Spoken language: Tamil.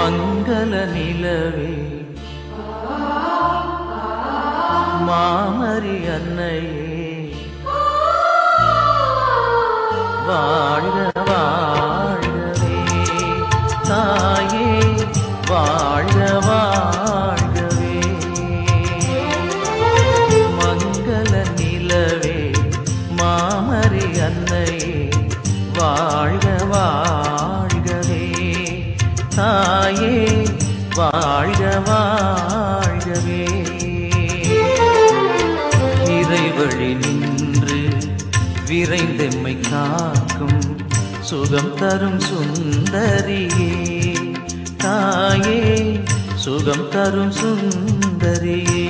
மங்கள நிலவே மாமரி அன்னையே வாழ்க வாழ்கவே தாயே வாழ்க வாழ்கவே மங்கள நிலவே மாமரி அன்னையே வாழ்க வாழ்கவே தாயே வாழ்க வாழ்கவே இறைவழி நின்று விரைந்தெம்மை காக்கும் சுகம் தரும் சுந்தரியே தாயே சுகம் தரும் சுந்தரியே